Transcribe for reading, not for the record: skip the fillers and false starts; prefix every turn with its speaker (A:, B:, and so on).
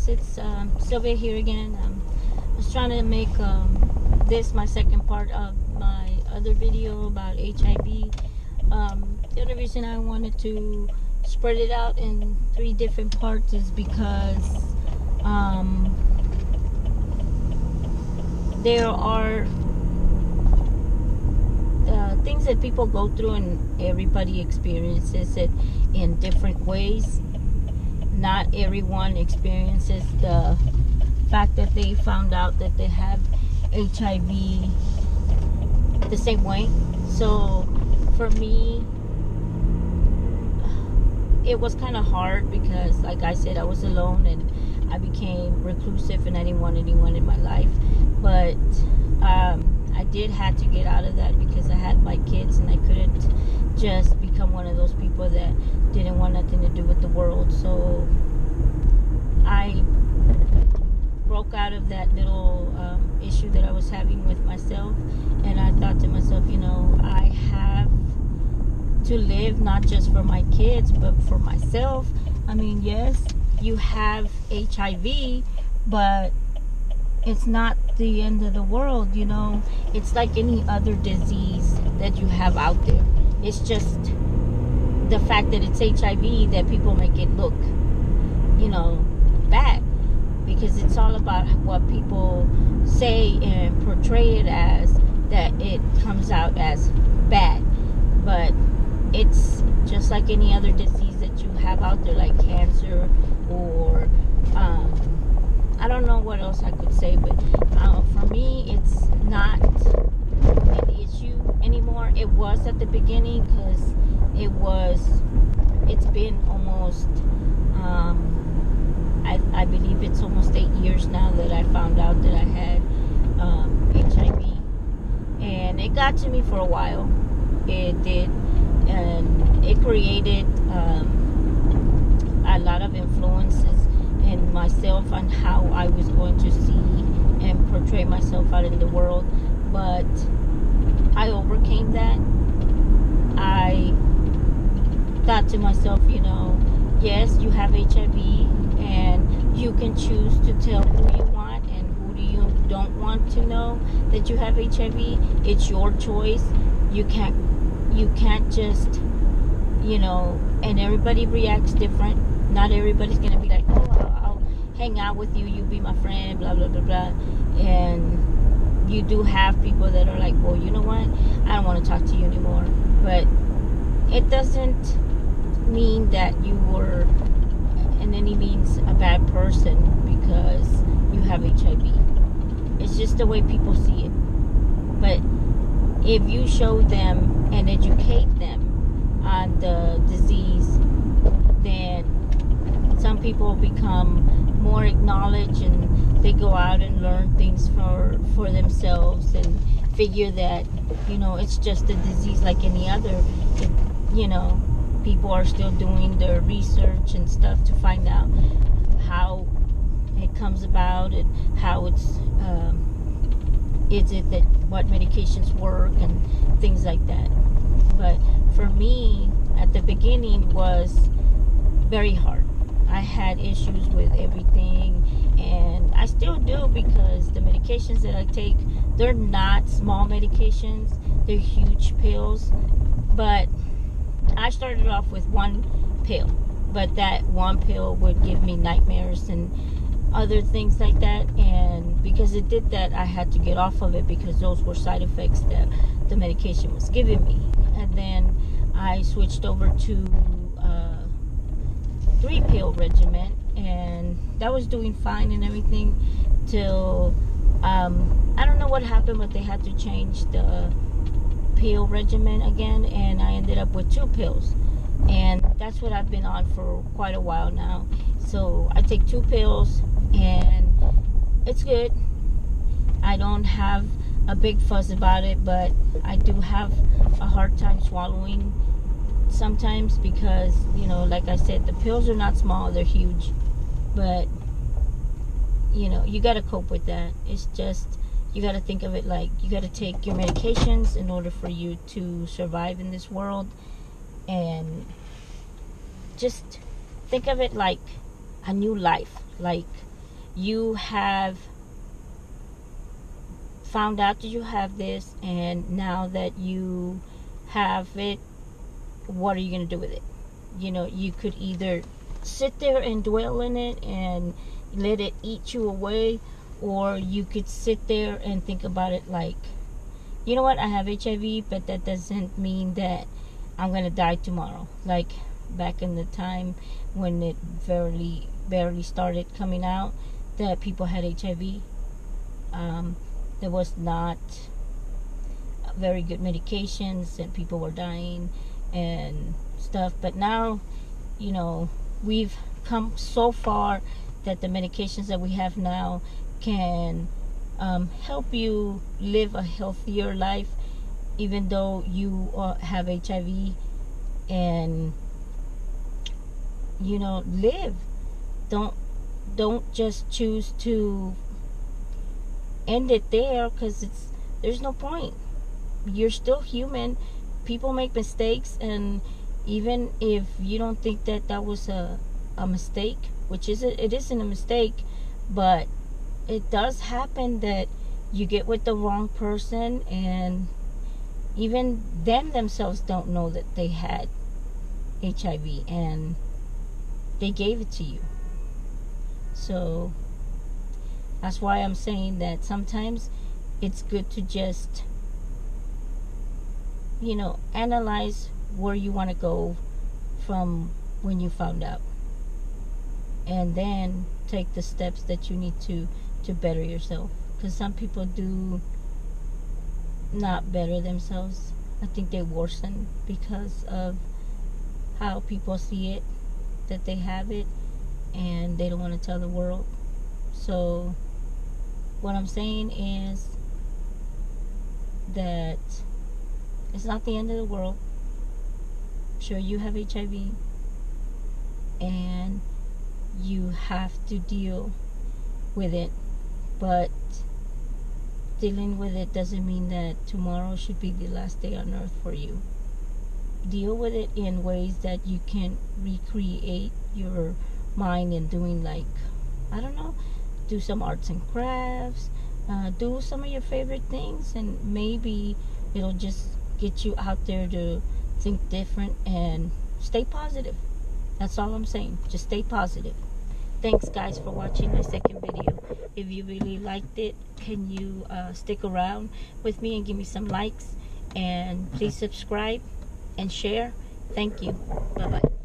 A: guys, it's Sylvia here again. I was trying to make this my second part of my other video about HIV. The other reason I wanted to spread it out in 3 different parts is because there are things that people go through, and everybody experiences it in different ways. Not everyone experiences the fact that they found out that they have HIV the same way. So for me, it was kind of hard because, like I said, I was alone and I became reclusive and I didn't want anyone in my life. But I did have to get out of that because I had my kids and I couldn't just become one of those people that didn't want nothing to do with the world. So I broke out of that little issue that I was having with myself, and I thought to myself, I have to live not just for my kids but for myself. I mean, yes, you have HIV, but it's not the end of the world. It's like any other disease that you have out there. It's just the fact that it's HIV that people make it look, bad, because it's all about what people say and portray it as, that it comes out as bad. But it's just like any other disease that you have out there, like cancer or I don't know what else I could say, but for me, it's not an issue anymore. It was at the beginning because it's been almost, I believe it's almost 8 years now that I found out that I had HIV. And it got to me for a while. It did. And it created a lot of influences in myself on how I was going to see and portray myself out in the world. But I overcame that. I thought to myself, yes, you have HIV, and you can choose to tell who you want and who you don't want to know that you have HIV. It's your choice. You can't just, and everybody reacts different. Not everybody's going to be like, oh, I'll hang out with you, you be my friend, blah, blah, blah, blah. And you do have people that are like, well, you know what? I don't want to talk to you anymore. But it doesn't mean that you were in any means a bad person because you have HIV. It's just the way people see it. But if you show them and educate them on the disease, then some people become more acknowledged and they go out and learn things for themselves and figure that, it's just a disease like any other. People are still doing their research and stuff to find out how it comes about and how what medications work and things like that. But for me, at the beginning, was very hard. I had issues with everything, and I still do, because the medications that I take, they're not small medications, they're huge pills. But I started off with 1 pill, but that 1 pill would give me nightmares and other things like that, and because it did that, I had to get off of it because those were side effects that the medication was giving me. And then I switched over to 3-pill regimen, and that was doing fine and everything till I don't know what happened, but they had to change the pill regimen again, and I ended up with 2 pills, and that's what I've been on for quite a while now. So I take 2 pills and it's good. I don't have a big fuss about it, but I do have a hard time swallowing sometimes because, like I said, the pills are not small, they're huge. But you got to cope with that. It's just, you got to think of it like you got to take your medications in order for you to survive in this world. And just think of it like a new life. Like you have found out that you have this, and now that you have it, what are you going to do with it? You know, you could either sit there and dwell in it and let it eat you away, or you could sit there and think about it like, you know what, I have HIV, but that doesn't mean that I'm going to die tomorrow. Like back in the time when it barely started coming out that people had HIV, there was not very good medications and people were dying and stuff. But now, you know, we've come so far that the medications that we have now can help you live a healthier life, even though you have HIV, and you know, live. Don't just choose to end it there, because there's no point. You're still human. People make mistakes, and even if you don't think that was a mistake, which it isn't a mistake, but it does happen that you get with the wrong person, and even them themselves don't know that they had HIV and they gave it to you. So that's why I'm saying that sometimes it's good to just, you know, analyze where you want to go from when you found out, and then take the steps that you need to better yourself. Because some people do not better themselves. I think they worsen because of how people see it, that they have it, and they don't want to tell the world. So what I'm saying is that it's not the end of the world. Sure, you have HIV, and you have to deal with it, but dealing with it doesn't mean that tomorrow should be the last day on earth for you. Deal with it in ways that you can recreate your mind in doing, like, I don't know, do some arts and crafts, do some of your favorite things, and maybe it'll just get you out there to think different and stay positive. That's all I'm saying. Just stay positive. Thanks, guys, for watching my second video. If you really liked it, can you stick around with me and give me some likes? And please subscribe and share. Thank you. Bye-bye.